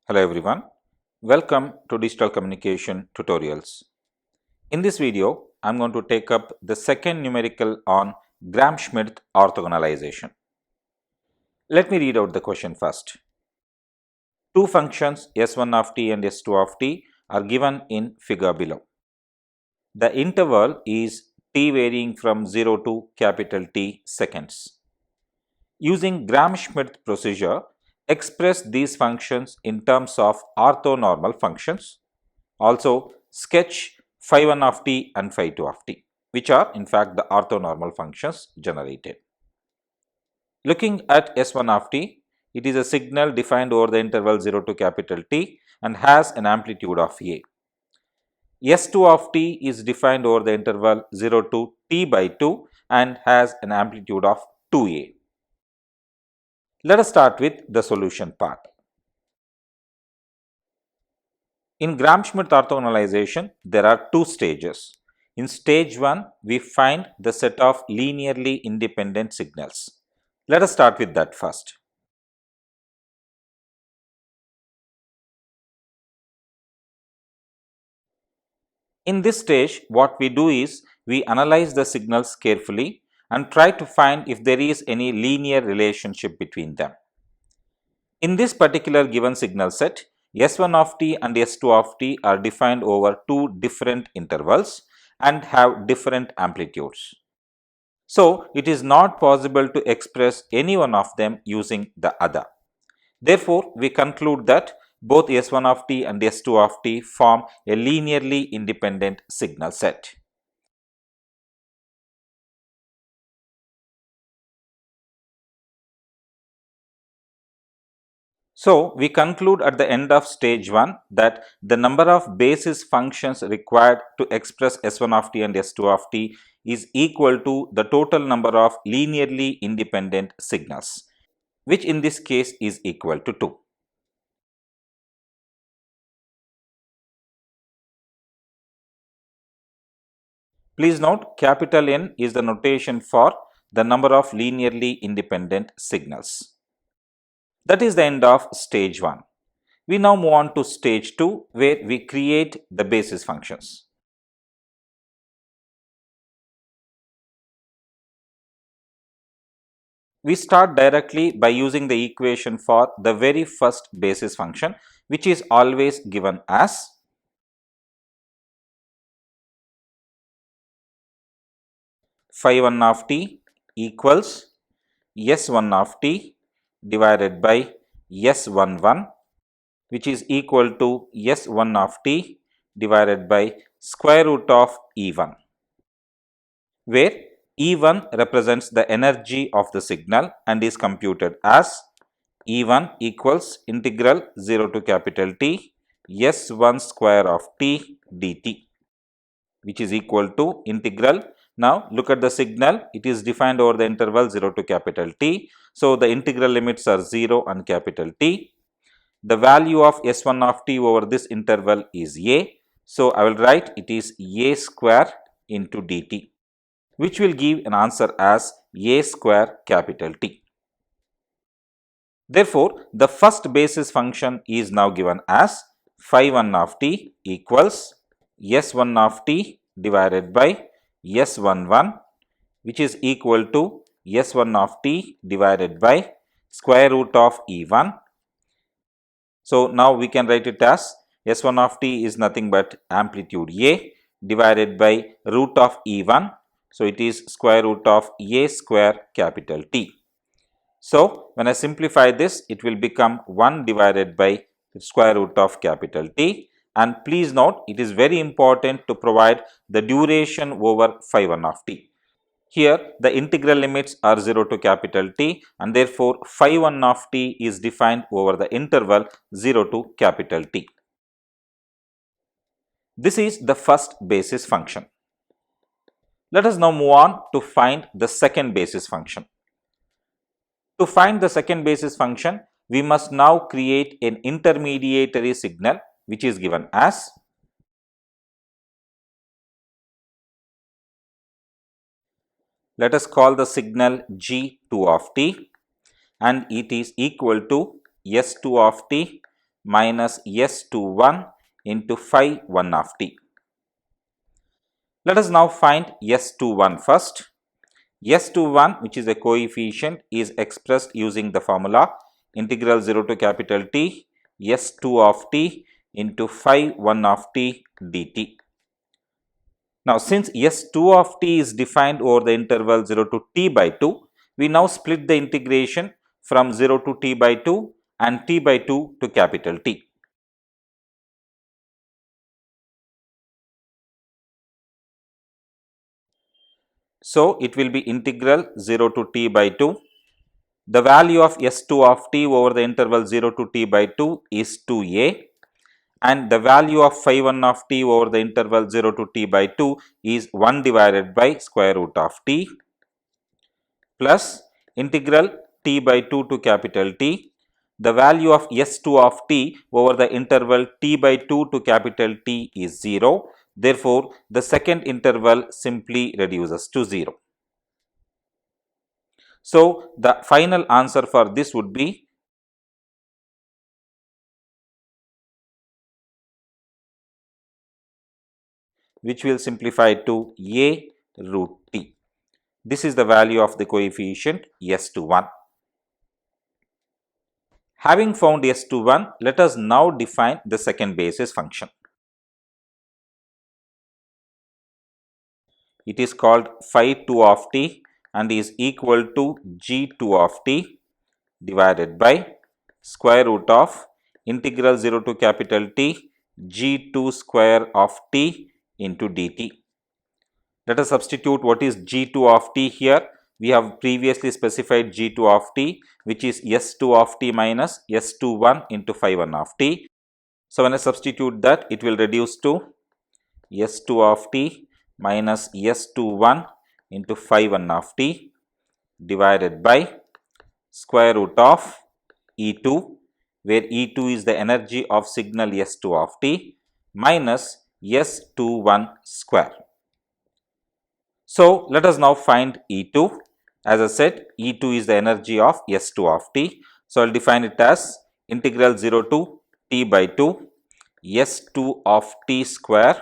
Hello everyone, welcome to Digital Communication Tutorials. In this video, I am going to take up the second numerical on Gram-Schmidt Orthogonalisation. Let me read out the question first. Two functions s1 of t and s2 of t are given in figure below. The interval is t varying from 0 to capital T seconds. Using Gram-Schmidt procedure, express these functions in terms of orthonormal functions. Also, sketch phi 1 of t and phi 2 of t, which are in fact the orthonormal functions generated. Looking at s1 of t, it is a signal defined over the interval 0 to capital T and has an amplitude of a. s2 of t is defined over the interval 0 to t by 2 and has an amplitude of 2a. Let us start with the solution part. In Gram-Schmidt orthogonalization, there are two stages. In stage 1, we find the set of linearly independent signals. Let us start with that first. In this stage, what we do is we analyze the signals carefully and try to find if there is any linear relationship between them. In this particular given signal set, s1 of t and s2 of t are defined over two different intervals and have different amplitudes. So, it is not possible to express any one of them using the other. Therefore, we conclude that both s1 of t and s2 of t form a linearly independent signal set. So, we conclude at the end of stage 1 that the number of basis functions required to express s1 of t and s2 of t is equal to the total number of linearly independent signals, which in this case is equal to 2. Please note, capital N is the notation for the number of linearly independent signals. That is the end of stage 1. We now move on to stage 2, where we create the basis functions. We start directly by using the equation for the very first basis function, which is always given as phi 1 of t equals s1 of t divided by s11, which is equal to s1 of t divided by square root of E1, where E1 represents the energy of the signal and is computed as E1 equals integral 0 to capital T s1 square of t dt, which is equal to integral. Now look at the signal, it is defined over the interval 0 to capital T. So the integral limits are 0 and capital T. The value of s1 of t over this interval is a. So I will write it is a square into dt, which will give an answer as a square capital T. Therefore, the first basis function is now given as phi 1 of t equals s1 of t divided by s11, which is equal to s1 of t divided by square root of E1. So, now we can write it as s1 of t is nothing but amplitude a divided by root of E1. So, it is square root of a square capital T. So, when I simplify this, it will become 1 divided by square root of capital T, and please note, it is very important to provide the duration over phi 1 of t. Here the integral limits are 0 to capital T, and therefore phi 1 of t is defined over the interval 0 to capital T. This is the first basis function. Let us now move on to find the second basis function. To find the second basis function, we must now create an intermediary signal, which is given as let us call the signal G2 of t, and it is equal to S2 of t minus S21 into phi 1 of t. Let us now find S21 first. S21, which is a coefficient, is expressed using the formula integral 0 to capital T S2 of t into phi 1 of t dt. Now, since S2 of t is defined over the interval 0 to t by 2, we now split the integration from 0 to t by 2 and t by 2 to capital T. So, it will be integral 0 to t by 2. The value of S2 of t over the interval 0 to t by 2 is 2a, and the value of phi 1 of t over the interval 0 to t by 2 is 1 divided by square root of t plus integral t by 2 to capital T. The value of S2 of t over the interval t by 2 to capital T is 0. Therefore, the second interval simply reduces to 0. So, the final answer for this would be which will simplify to a root t. This is the value of the coefficient S21. Having found S21, let us now define the second basis function. It is called phi 2 of t and is equal to g2 of t divided by square root of integral 0 to capital T g2 square of t into dt. Let us substitute what is g2 of t here. We have previously specified g2 of t, which is s2 of t minus s21 into phi 1 of t. So, when I substitute that, it will reduce to s2 of t minus s21 into phi 1 of t divided by square root of E2, where E2 is the energy of signal S2 of t minus S21 square. So, let us now find E2. As I said, E2 is the energy of S2 of t. So, I will define it as integral 0 to t by 2 S2 of t square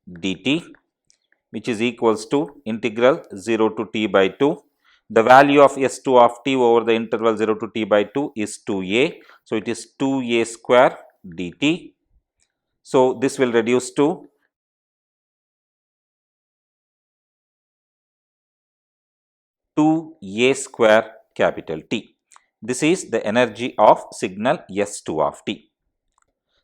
dt, which is equals to integral 0 to t by 2. The value of S2 of t over the interval 0 to t by 2 is 2a. So, it is 2a square dt. So, this will reduce to a square capital T. This is the energy of signal S2 of t.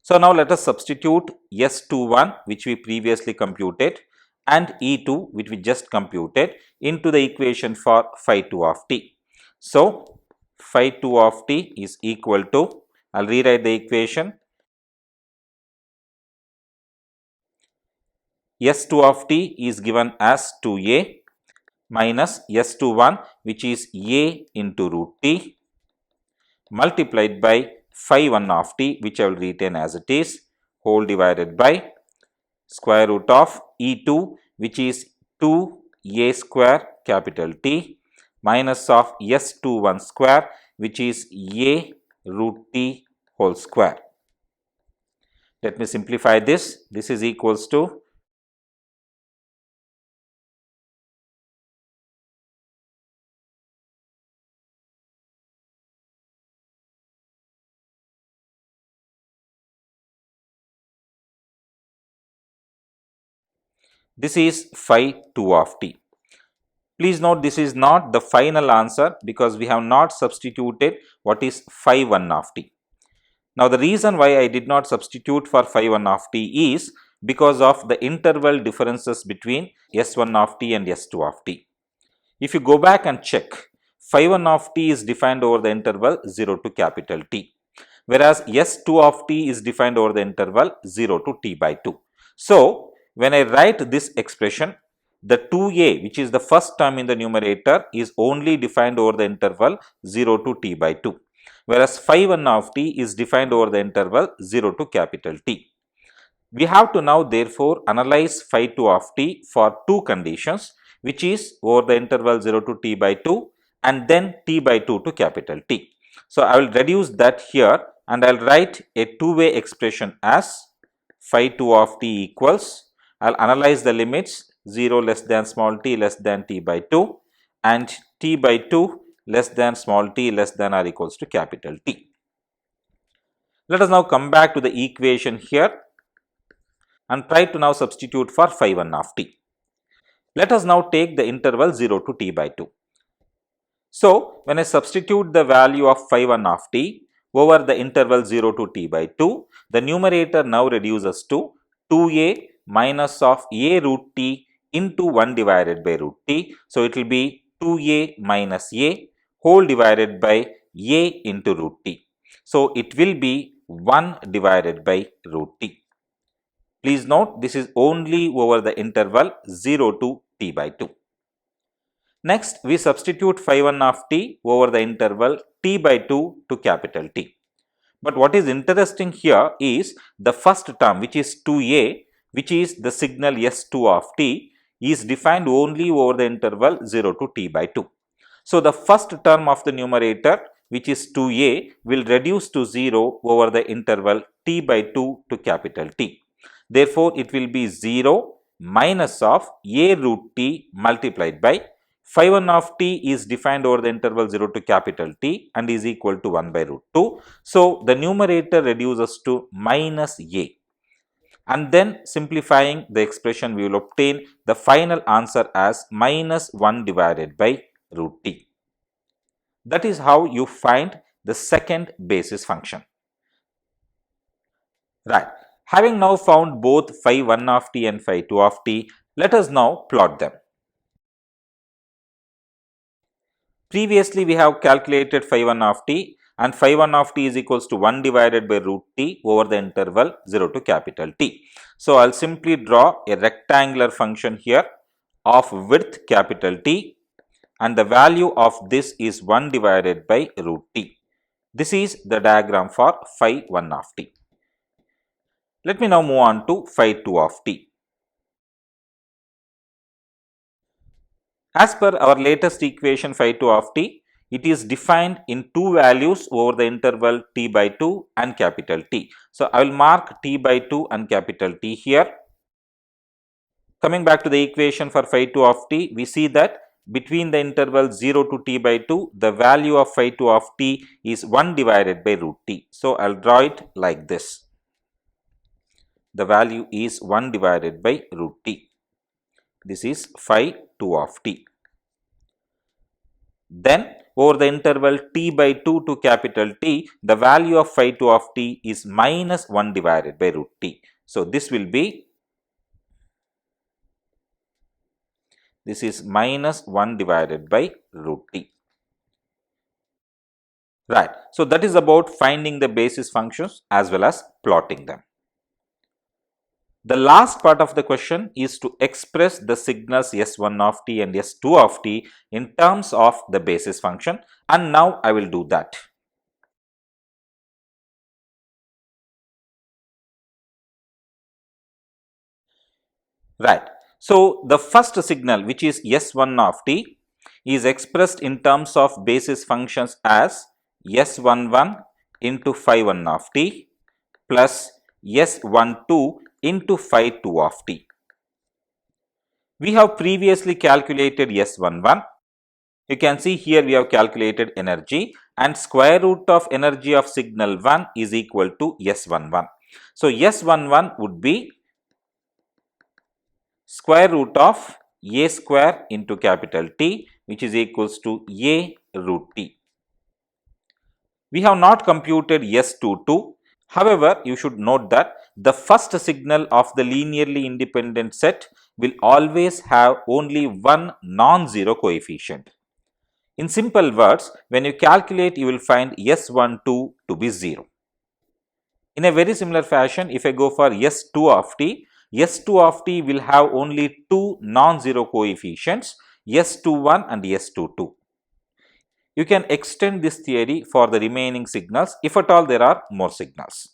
So, now let us substitute S21, which we previously computed, and E2, which we just computed, into the equation for phi 2 of t. So, phi 2 of t is equal to, I will rewrite the equation, S2 of t is given as 2a minus S21, which is a into root t, multiplied by phi 1 of t, which I will retain as it is, whole divided by square root of E2, which is 2a square capital T minus of S21 square, which is a root t whole square. Let me simplify this. This is equals to this is phi 2 of t. Please note, this is not the final answer because we have not substituted what is phi 1 of t. Now, the reason why I did not substitute for phi 1 of t is because of the interval differences between S1 of t and S2 of t. If you go back and check, phi 1 of t is defined over the interval 0 to capital T, whereas S2 of t is defined over the interval 0 to t by 2. So, when I write this expression, the 2a, which is the first term in the numerator, is only defined over the interval 0 to t by 2, whereas phi 1 of t is defined over the interval 0 to capital T. We have to now therefore analyze phi 2 of t for two conditions, which is over the interval 0 to t by 2 and then t by 2 to capital T. So, I will reduce that here and I'll write a two-way expression as phi 2 of t equals, I'll analyze the limits 0 less than small t less than t by 2 and t by 2 less than small t less than or equals to capital T. Let us now come back to the equation here and try to now substitute for phi 1 of t. Let us now take the interval 0 to t by 2. So, when I substitute the value of phi 1 of t over the interval 0 to t by 2, the numerator now reduces to 2a minus of a root t into 1 divided by root t. So, it will be 2a minus a whole divided by a into root t. So, it will be 1 divided by root t. Please note, this is only over the interval 0 to t by 2. Next, we substitute phi 1 of t over the interval t by 2 to capital T. But what is interesting here is the first term, which is 2a, which is the signal S2 of t, is defined only over the interval 0 to t by 2. So, the first term of the numerator, which is 2a, will reduce to 0 over the interval t by 2 to capital T. Therefore, it will be 0 minus of a root t multiplied by phi 1 of t is defined over the interval 0 to capital T and is equal to 1 by root 2. So, the numerator reduces to minus a, and then simplifying the expression, we will obtain the final answer as minus 1 divided by root t. That is how you find the second basis function. Right. Having now found both phi 1 of t and phi 2 of t, let us now plot them. Previously, we have calculated phi 1 of t, and phi 1 of t is equals to 1 divided by root t over the interval 0 to capital T. So, I will simply draw a rectangular function here of width capital T, and the value of this is 1 divided by root t. This is the diagram for phi 1 of t. Let me now move on to phi 2 of t. As per our latest equation phi 2 of t, it is defined in two values over the interval t by 2 and capital T. So, I will mark t by 2 and capital T here. Coming back to the equation for phi 2 of t, we see that between the interval 0 to t by 2, the value of phi 2 of t is 1 divided by root t. So, I will draw it like this. The value is 1 divided by root t. This is phi 2 of t. Then, over the interval t by 2 to capital T, the value of phi 2 of t is minus 1 divided by root t. So, this will be, this is minus 1 divided by root t. Right. So, that is about finding the basis functions as well as plotting them. The last part of the question is to express the signals S1 of t and S2 of t in terms of the basis function, and now I will do that. Right. So, the first signal, which is S1 of t, is expressed in terms of basis functions as S11 into phi 1 of t plus S12 into phi 2 of t. We have previously calculated S11. You can see here we have calculated energy, and square root of energy of signal 1 is equal to S11. So, S11 would be square root of a square into capital T, which is equals to a root t. We have not computed S22. However, you should note that the first signal of the linearly independent set will always have only one non-zero coefficient. In simple words, when you calculate, you will find S12 to be 0. In a very similar fashion, if I go for S2 of t, S2 of t will have only two non-zero coefficients, S21 and S22. You can extend this theory for the remaining signals if at all there are more signals.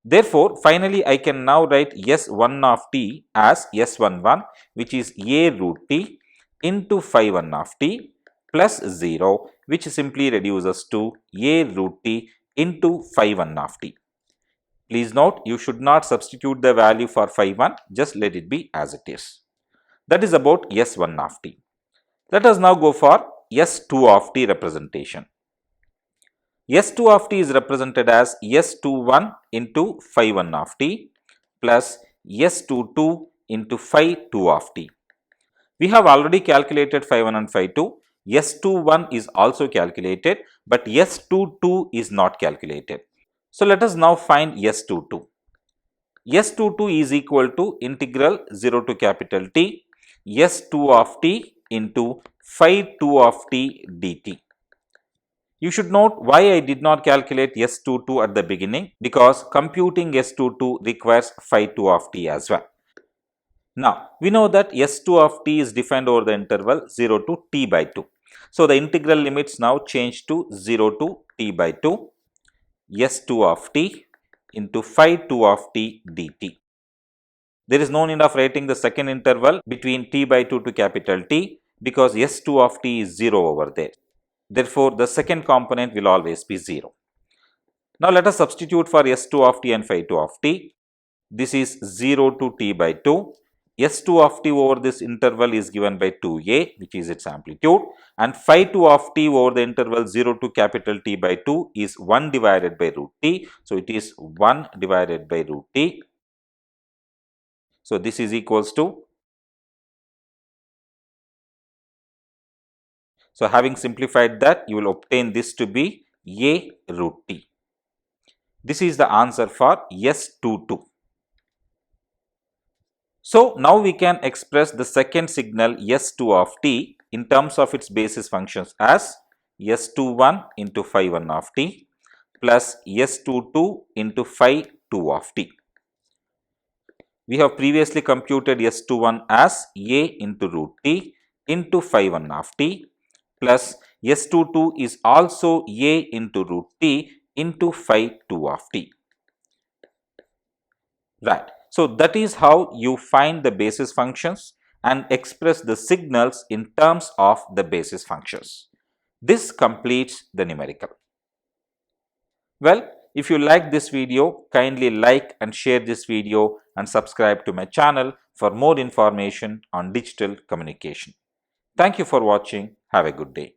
Therefore, finally, I can now write S1 of t as S11, which is a root t into phi 1 of t plus 0, which simply reduces to a root t into phi 1 of t. Please note, you should not substitute the value for phi 1, just let it be as it is. That is about S1 of t. Let us now go for S2 of t representation. S2 of t is represented as S21 into phi 1 of t plus S22 into phi 2 of t. We have already calculated phi 1 and phi 2. S21 is also calculated, but S22 is not calculated. So let us now find S22. S22 is equal to integral 0 to capital T S2 of t into phi 2 of t dt. You should note why I did not calculate S22 at the beginning, because computing S22 requires phi 2 of t as well. Now, we know that S2 of t is defined over the interval 0 to t by 2. So, the integral limits now change to 0 to t by 2 S2 of t into phi 2 of t dt. There is no need of writing the second interval between t by 2 to capital T, because S2 of t is 0 over there. Therefore, the second component will always be 0. Now, let us substitute for S2 of t and phi 2 of t. This is 0 to t by 2. S2 of t over this interval is given by 2a, which is its amplitude, and phi 2 of t over the interval 0 to capital T by 2 is 1 divided by root t. So, it is 1 divided by root t. So, this is equals to, so having simplified that, you will obtain this to be a root t. This is the answer for S22. So, now we can express the second signal S2 of t in terms of its basis functions as S21 into phi 1 of t plus S22 into phi 2 of t. We have previously computed S21 as a into root t into phi 1 of t plus S22 is also a into root t into phi 2 of t. Right. So, that is how you find the basis functions and express the signals in terms of the basis functions. This completes the numerical. Well, if you like this video, kindly like and share this video and subscribe to my channel for more information on digital communication. Thank you for watching. Have a good day.